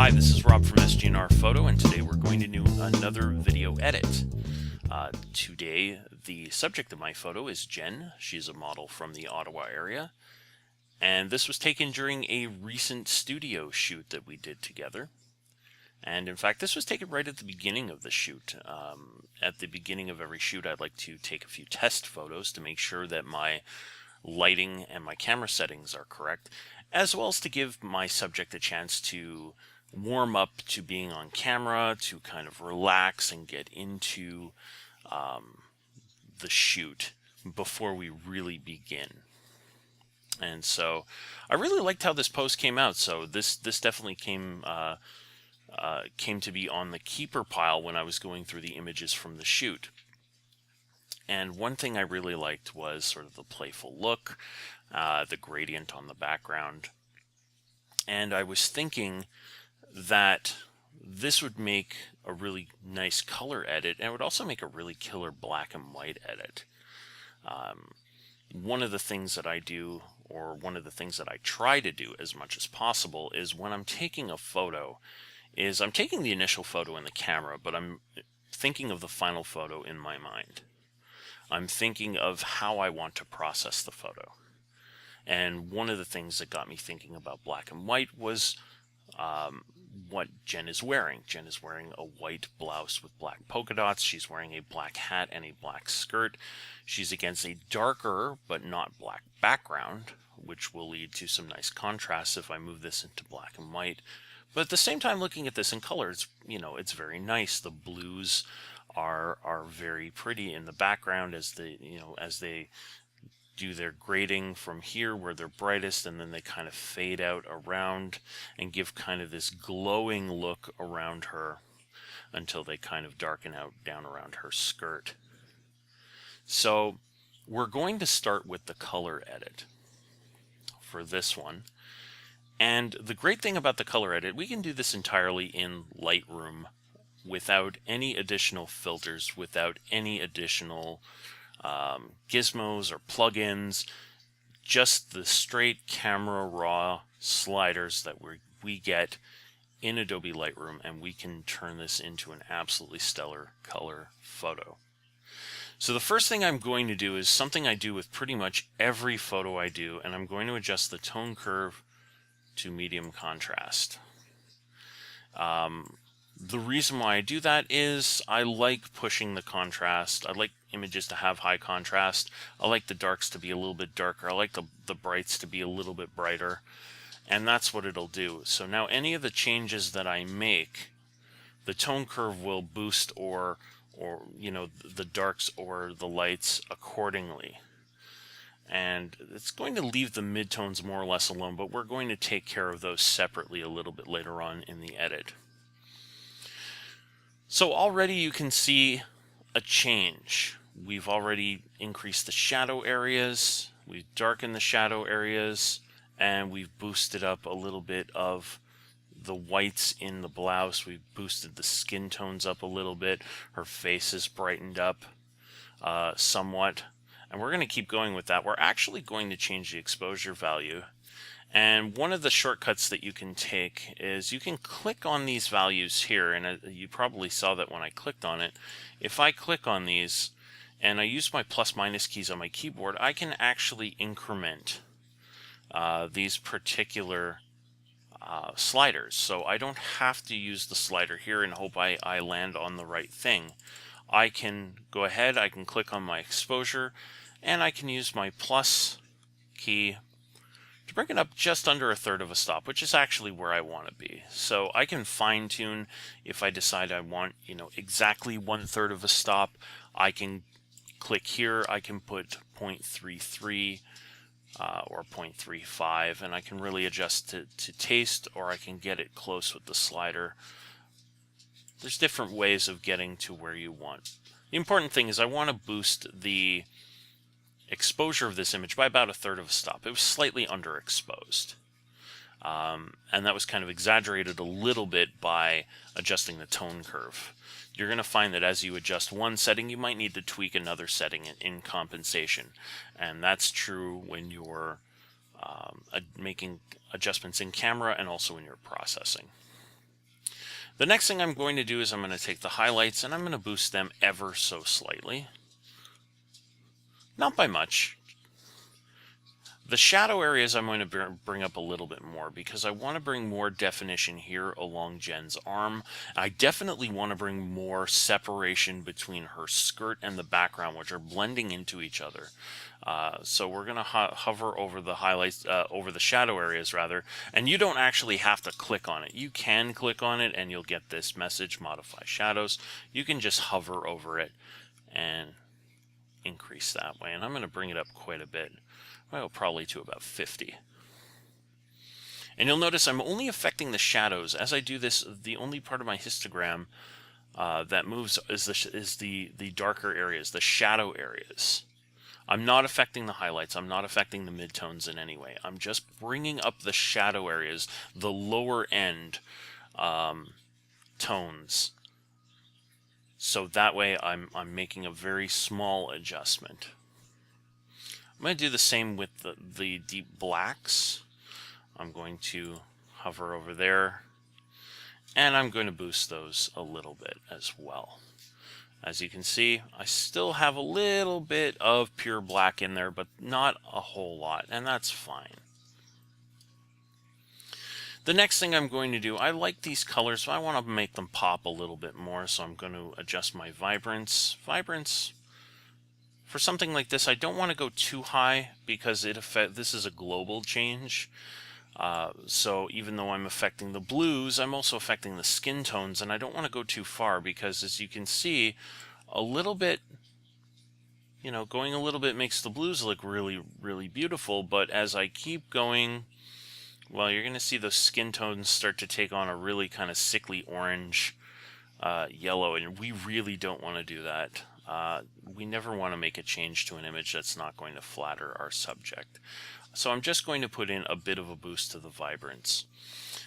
Hi, this is Rob from SGNR Photo, and today we're going to do another video edit. Today, the subject of my photo is Jen. She's a model from the Ottawa area, and this was taken during a recent studio shoot that we did together. And in fact, this was taken right at the beginning of the shoot. At the beginning of every shoot, I'd like to take a few test photos to make sure that my lighting and my camera settings are correct, as well as to give my subject a chance to warm up to being on camera, to kind of relax and get into the shoot before we really begin. And so I really liked how this post came out. So this definitely came to be on the keeper pile when I was going through the images from the shoot. And one thing I really liked was sort of the playful look, the gradient on the background. And I was thinking that this would make a really nice color edit, and it would also make a really killer black and white edit. One of the things that I do, or one of the things that I try to do as much as possible, is when I'm taking a photo, is I'm taking the initial photo in the camera, but I'm thinking of the final photo in my mind. I'm thinking of how I want to process the photo. And one of the things that got me thinking about black and white was what Jen is wearing. Jen is wearing a white blouse with black polka dots. She's wearing a black hat and a black skirt. She's against a darker but not black background, which will lead to some nice contrast if I move this into black and white. But at the same time, looking at this in color, it's very nice. The blues are very pretty in the background as they do their grading from here where they're brightest, and then they kind of fade out around and give kind of this glowing look around her until they kind of darken out down around her skirt. So we're going to start with the color edit for this one. And the great thing about the color edit, we can do this entirely in Lightroom without any additional filters, without any additional gizmos or plugins, just the straight camera raw sliders that we get in Adobe Lightroom, and we can turn this into an absolutely stellar color photo. So the first thing I'm going to do is something I do with pretty much every photo I do, and I'm going to adjust the tone curve to medium contrast. The reason why I do that is I like pushing the contrast. I like images to have high contrast. I like the darks to be a little bit darker. I like the brights to be a little bit brighter. And that's what it'll do. So now any of the changes that I make, the tone curve will boost or the darks or the lights accordingly. And it's going to leave the midtones more or less alone, but we're going to take care of those separately a little bit later on in the edit. So already you can see a change. We've already increased the shadow areas, we've darkened the shadow areas, and we've boosted up a little bit of the whites in the blouse. We've boosted the skin tones up a little bit. Her face is brightened up somewhat. And we're going to keep going with that. We're actually going to change the exposure value. And one of the shortcuts that you can take is you can click on these values here, and you probably saw that when I clicked on it. If I click on these and I use my plus minus keys on my keyboard, I can actually increment these particular sliders. So I don't have to use the slider here and hope I land on the right thing. I can go ahead, I can click on my exposure, and I can use my plus key to bring it up just under a third of a stop, which is actually where I want to be. So I can fine tune if I decide I want, exactly 1/3 of a stop. I can click here, I can put 0.33 or 0.35, and I can really adjust to taste, or I can get it close with the slider. There's different ways of getting to where you want. The important thing is I want to boost the exposure of this image by about a third of a stop. It was slightly underexposed. And that was kind of exaggerated a little bit by adjusting the tone curve. You're going to find that as you adjust one setting, you might need to tweak another setting in compensation. And that's true when you're making adjustments in camera and also when you're processing. The next thing I'm going to do is I'm going to take the highlights and I'm going to boost them ever so slightly. Not by much. The shadow areas I'm going to bring up a little bit more because I want to bring more definition here along Jen's arm. I definitely want to bring more separation between her skirt and the background, which are blending into each other. So we're going to hover over the highlights, over the shadow areas rather, and you don't actually have to click on it. You can click on it and you'll get this message, modify shadows. You can just hover over it and increase that way. And I'm going to bring it up quite a bit. Well, probably to about 50. And you'll notice I'm only affecting the shadows. As I do this, the only part of my histogram that moves is the darker areas, the shadow areas. I'm not affecting the highlights. I'm not affecting the midtones in any way. I'm just bringing up the shadow areas, the lower end tones. So that way I'm making a very small adjustment. I'm going to do the same with the deep blacks. I'm going to hover over there, and I'm going to boost those a little bit as well. As you can see, I still have a little bit of pure black in there, but not a whole lot, and that's fine. The next thing I'm going to do, I like these colors, so I want to make them pop a little bit more, so I'm going to adjust my vibrance. For something like this, I don't want to go too high because this is a global change. So even though I'm affecting the blues, I'm also affecting the skin tones, and I don't want to go too far because, as you can see, a little bit, going a little bit makes the blues look really, really beautiful. But as I keep going, well, you're going to see those skin tones start to take on a really kind of sickly orange, yellow, and we really don't want to do that. We never want to make a change to an image that's not going to flatter our subject. So I'm just going to put in a bit of a boost to the vibrance.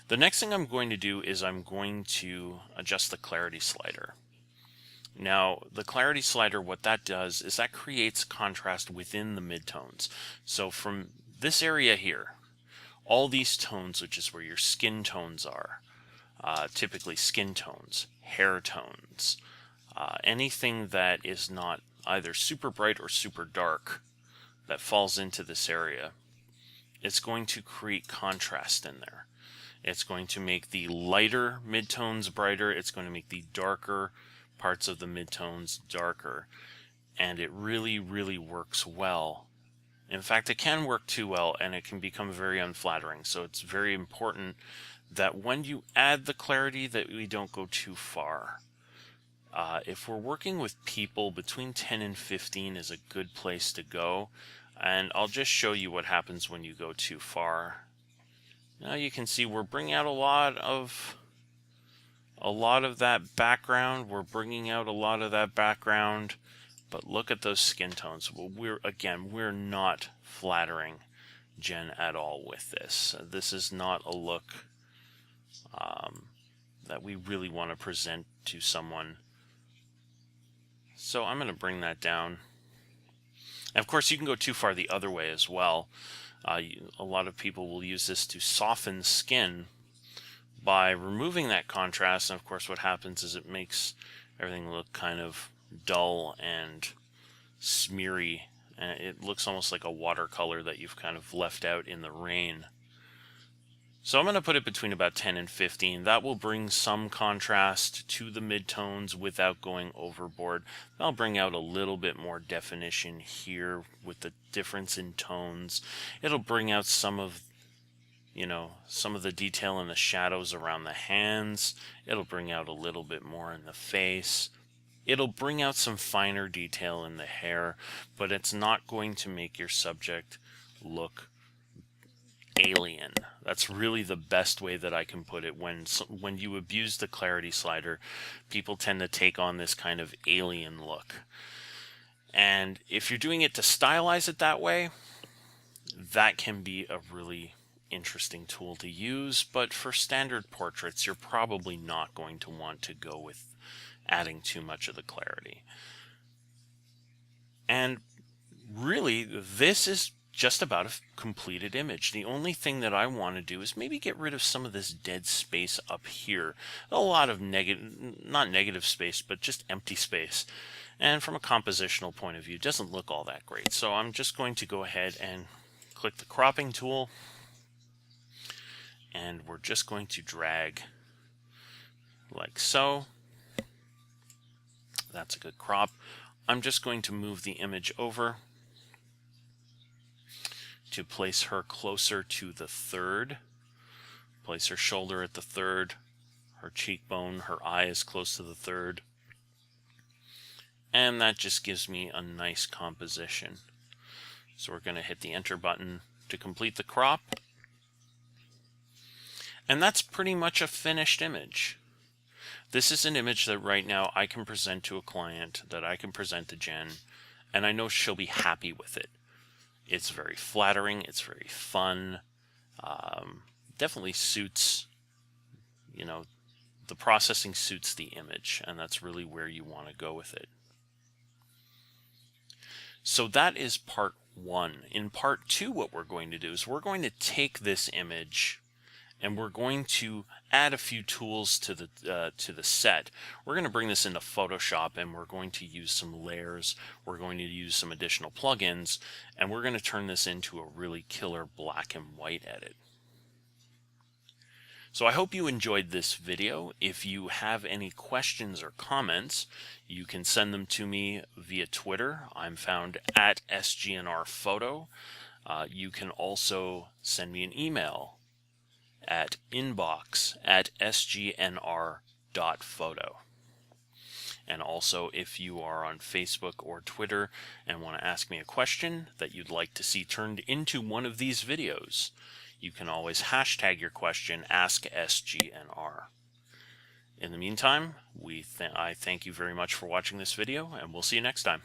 The next thing I'm going to do is I'm going to adjust the clarity slider. Now, the clarity slider, what that does is that creates contrast within the midtones. So from this area here, all these tones, which is where your skin tones are, typically skin tones, hair tones, anything that is not either super bright or super dark that falls into this area, it's going to create contrast in there. It's going to make the lighter midtones brighter. It's going to make the darker parts of the midtones darker. And it really, really works well. In fact, it can work too well, and it can become very unflattering. So it's very important that when you add the clarity that we don't go too far. If we're working with people, between 10 and 15 is a good place to go. And I'll just show you what happens when you go too far. Now you can see we're bringing out a lot of that background. We're bringing out a lot of that background. But look at those skin tones. We're not flattering Jen at all with this. This is not a look that we really want to present to someone. So I'm going to bring that down. And of course, you can go too far the other way as well. A lot of people will use this to soften skin by removing that contrast. And of course, what happens is it makes everything look kind of dull and smeary. And it looks almost like a watercolor that you've kind of left out in the rain. So I'm going to put it between about 10 and 15. That will bring some contrast to the midtones without going overboard. I'll bring out a little bit more definition here with the difference in tones. It'll bring out some of the detail in the shadows around the hands. It'll bring out a little bit more in the face. It'll bring out some finer detail in the hair, but it's not going to make your subject look alien. That's really the best way that I can put it. When you abuse the clarity slider, people tend to take on this kind of alien look. And if you're doing it to stylize it that way, that can be a really interesting tool to use. But for standard portraits, you're probably not going to want to go with adding too much of the clarity. And really, this is just about a completed image. The only thing that I want to do is maybe get rid of some of this dead space up here. A lot of not negative space, but just empty space. And from a compositional point of view, it doesn't look all that great. So I'm just going to go ahead and click the cropping tool. And we're just going to drag like so. That's a good crop. I'm just going to move the image over to place her closer to the third. Place her shoulder at the third, her cheekbone, her eye is close to the third. And that just gives me a nice composition. So we're going to hit the enter button to complete the crop. And that's pretty much a finished image. This is an image that right now I can present to a client, that I can present to Jen, and I know she'll be happy with it. It's very flattering, it's very fun, definitely suits, you know, the processing suits the image, and that's really where you want to go with it. So that is part one. In part two, what we're going to do is we're going to take this image and we're going to add a few tools to the set. We're going to bring this into Photoshop and we're going to use some layers. We're going to use some additional plugins, and we're going to turn this into a really killer black and white edit. So I hope you enjoyed this video. If you have any questions or comments, you can send them to me via Twitter. I'm found at SGNRphoto. You can also send me an email at inbox@sgnr.photo. And also, if you are on Facebook or Twitter and want to ask me a question that you'd like to see turned into one of these videos, you can always hashtag your question, AskSGNR. In the meantime, I thank you very much for watching this video, and we'll see you next time.